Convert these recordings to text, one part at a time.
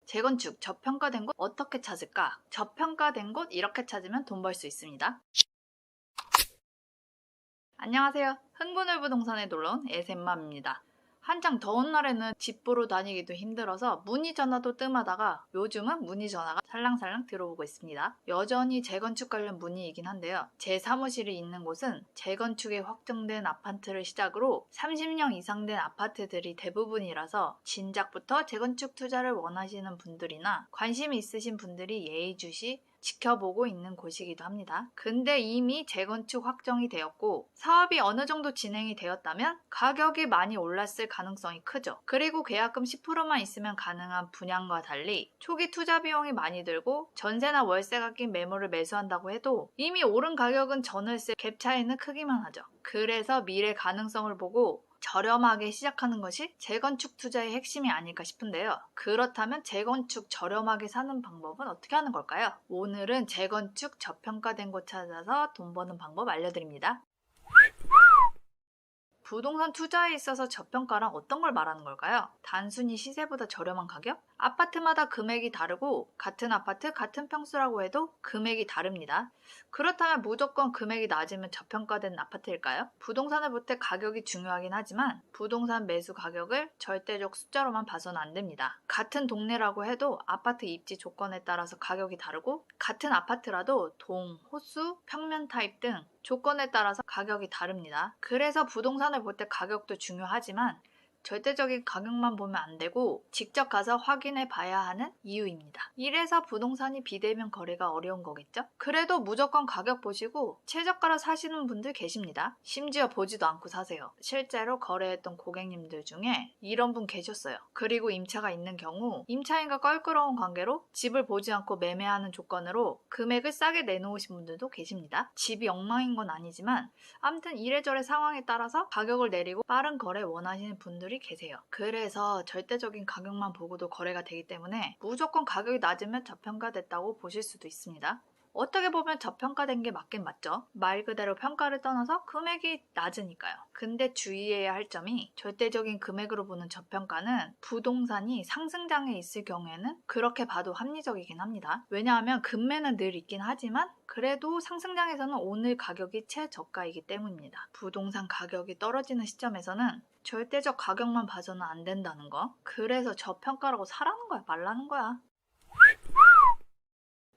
재건축, 저평가된 곳 어떻게 찾을까? 저평가된 곳 이렇게 찾으면 돈 벌 수 있습니다. 안녕하세요. 흥분을 부동산에 놀러온 에센맘입니다. 한창 더운 날에는 집 보러 다니기도 힘들어서 문의 전화도 뜸하다가 요즘은 문의 전화가 살랑살랑 들어오고 있습니다. 여전히 재건축 관련 문의이긴 한데요. 제 사무실이 있는 곳은 재건축에 확정된 아파트를 시작으로 30년 이상 된 아파트들이 대부분이라서 진작부터 재건축 투자를 원하시는 분들이나 관심이 있으신 분들이 예의주시 지켜보고 있는 곳이기도 합니다. 근데 이미 재건축 확정이 되었고 사업이 어느 정도 진행이 되었다면 가격이 많이 올랐을 가능성이 크죠. 그리고 계약금 10%만 있으면 가능한 분양과 달리 초기 투자 비용이 많이 들고 전세나 월세가 낀 매물을 매수한다고 해도 이미 오른 가격은 전월세 갭 차이는 크기만 하죠. 그래서 미래 가능성을 보고 저렴하게 시작하는 것이 재건축 투자의 핵심이 아닐까 싶은데요. 그렇다면 재건축 저렴하게 사는 방법은 어떻게 하는 걸까요? 오늘은 재건축 저평가된 곳 찾아서 돈 버는 방법 알려드립니다. 부동산 투자에 있어서 저평가란 어떤 걸 말하는 걸까요? 단순히 시세보다 저렴한 가격? 아파트마다 금액이 다르고 같은 아파트, 같은 평수라고 해도 금액이 다릅니다. 그렇다면 무조건 금액이 낮으면 저평가된 아파트일까요? 부동산을 볼 때 가격이 중요하긴 하지만 부동산 매수 가격을 절대적 숫자로만 봐서는 안 됩니다. 같은 동네라고 해도 아파트 입지 조건에 따라서 가격이 다르고 같은 아파트라도 동, 호수, 평면 타입 등 조건에 따라서 가격이 다릅니다. 그래서 부동산을 볼 때 가격도 중요하지만 절대적인 가격만 보면 안 되고 직접 가서 확인해 봐야 하는 이유입니다. 이래서 부동산이 비대면 거래가 어려운 거겠죠? 그래도 무조건 가격 보시고 최저가로 사시는 분들 계십니다. 심지어 보지도 않고 사세요. 실제로 거래했던 고객님들 중에 이런 분 계셨어요. 그리고 임차가 있는 경우 임차인과 껄끄러운 관계로 집을 보지 않고 매매하는 조건으로 금액을 싸게 내놓으신 분들도 계십니다. 집이 엉망인 건 아니지만 아무튼 이래저래 상황에 따라서 가격을 내리고 빠른 거래 원하시는 분들이 계세요. 그래서 절대적인 가격만 보고도 거래가 되기 때문에 무조건 가격이 낮으면 저평가됐다고 보실 수도 있습니다. 어떻게 보면 저평가된 게 맞긴 맞죠. 말 그대로 평가를 떠나서 금액이 낮으니까요. 근데 주의해야 할 점이 절대적인 금액으로 보는 저평가는 부동산이 상승장에 있을 경우에는 그렇게 봐도 합리적이긴 합니다. 왜냐하면 금매는 늘 있긴 하지만 그래도 상승장에서는 오늘 가격이 최저가이기 때문입니다. 부동산 가격이 떨어지는 시점에서는 절대적 가격만 봐서는 안 된다는 거. 그래서 저평가라고 사라는 거야, 말라는 거야.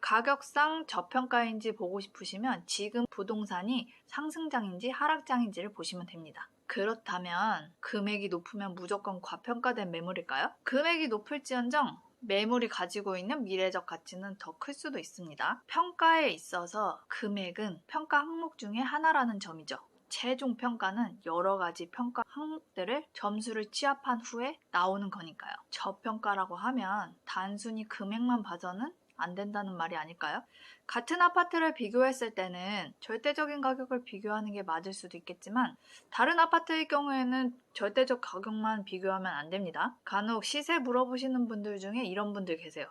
가격상 저평가인지 보고 싶으시면 지금 부동산이 상승장인지 하락장인지를 보시면 됩니다. 그렇다면 금액이 높으면 무조건 과평가된 매물일까요? 금액이 높을지언정 매물이 가지고 있는 미래적 가치는 더 클 수도 있습니다. 평가에 있어서 금액은 평가 항목 중에 하나라는 점이죠. 최종 평가는 여러 가지 평가 항목들을 점수를 취합한 후에 나오는 거니까요. 저평가라고 하면 단순히 금액만 봐서는 안 된다는 말이 아닐까요? 같은 아파트를 비교했을 때는 절대적인 가격을 비교하는 게 맞을 수도 있겠지만 다른 아파트의 경우에는 절대적 가격만 비교하면 안 됩니다. 간혹 시세 물어보시는 분들 중에 이런 분들 계세요.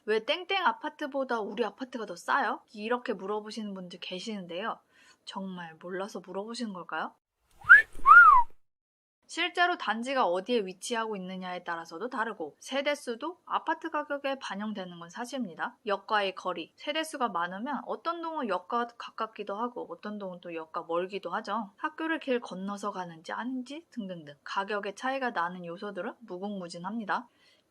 왜 땡땡 아파트보다 우리 아파트가 더 싸요? 이렇게 물어보시는 분들 계시는데요. 정말 몰라서 물어보시는 걸까요? 실제로 단지가 어디에 위치하고 있느냐에 따라서도 다르고 세대수도 아파트 가격에 반영되는 건 사실입니다. 역과의 거리, 세대수가 많으면 어떤 동은 역과 가깝기도 하고 어떤 동은 또 역과 멀기도 하죠. 학교를 길 건너서 가는지 아닌지 등등등 가격의 차이가 나는 요소들은 무궁무진합니다.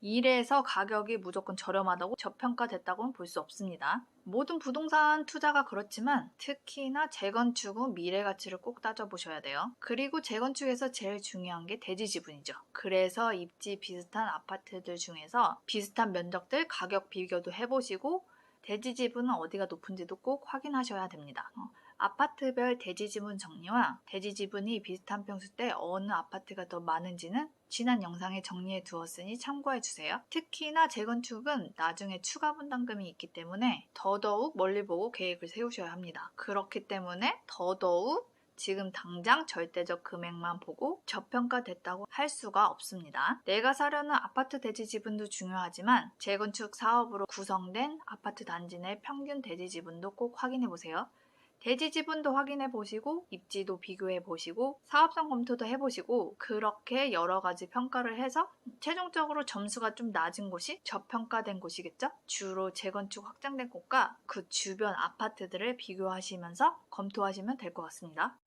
이래서 가격이 무조건 저렴하다고 저평가됐다고는 볼 수 없습니다. 모든 부동산 투자가 그렇지만 특히나 재건축은 미래 가치를 꼭 따져보셔야 돼요. 그리고 재건축에서 제일 중요한 게 대지 지분이죠. 그래서 입지 비슷한 아파트들 중에서 비슷한 면적들 가격 비교도 해보시고 대지 지분은 어디가 높은지도 꼭 확인하셔야 됩니다. 아파트별 대지 지분 정리와 대지 지분이 비슷한 평수 때 어느 아파트가 더 많은지는 지난 영상에 정리해 두었으니 참고해 주세요. 특히나 재건축은 나중에 추가 분담금이 있기 때문에 더더욱 멀리 보고 계획을 세우셔야 합니다. 그렇기 때문에 더더욱 지금 당장 절대적 금액만 보고 저평가됐다고 할 수가 없습니다. 내가 사려는 아파트 대지 지분도 중요하지만 재건축 사업으로 구성된 아파트 단지 내 평균 대지 지분도 꼭 확인해 보세요. 대지 지분도 확인해 보시고 입지도 비교해 보시고 사업성 검토도 해보시고 그렇게 여러 가지 평가를 해서 최종적으로 점수가 좀 낮은 곳이 저평가된 곳이겠죠? 주로 재건축 확장된 곳과 그 주변 아파트들을 비교하시면서 검토하시면 될 것 같습니다.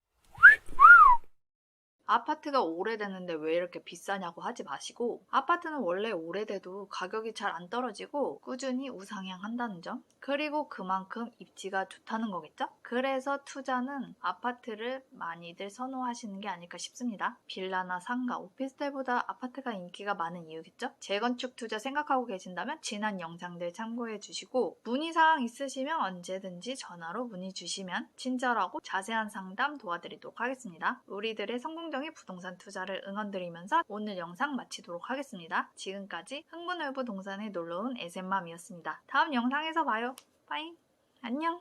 아파트가 오래됐는데 왜 이렇게 비싸냐고 하지 마시고 아파트는 원래 오래돼도 가격이 잘 안 떨어지고 꾸준히 우상향한다는 점, 그리고 그만큼 입지가 좋다는 거겠죠? 그래서 투자는 아파트를 많이들 선호하시는 게 아닐까 싶습니다. 빌라나 상가, 오피스텔보다 아파트가 인기가 많은 이유겠죠? 재건축 투자 생각하고 계신다면 지난 영상들 참고해 주시고 문의사항 있으시면 언제든지 전화로 문의 주시면 친절하고 자세한 상담 도와드리도록 하겠습니다. 우리들의 성공적인 부동산 투자를 응원드리면서 오늘 영상 마치도록 하겠습니다. 지금까지 흥분외부 동산에 놀러온 에센맘이었습니다. 다음 영상에서 봐요. 빠잉. 안녕.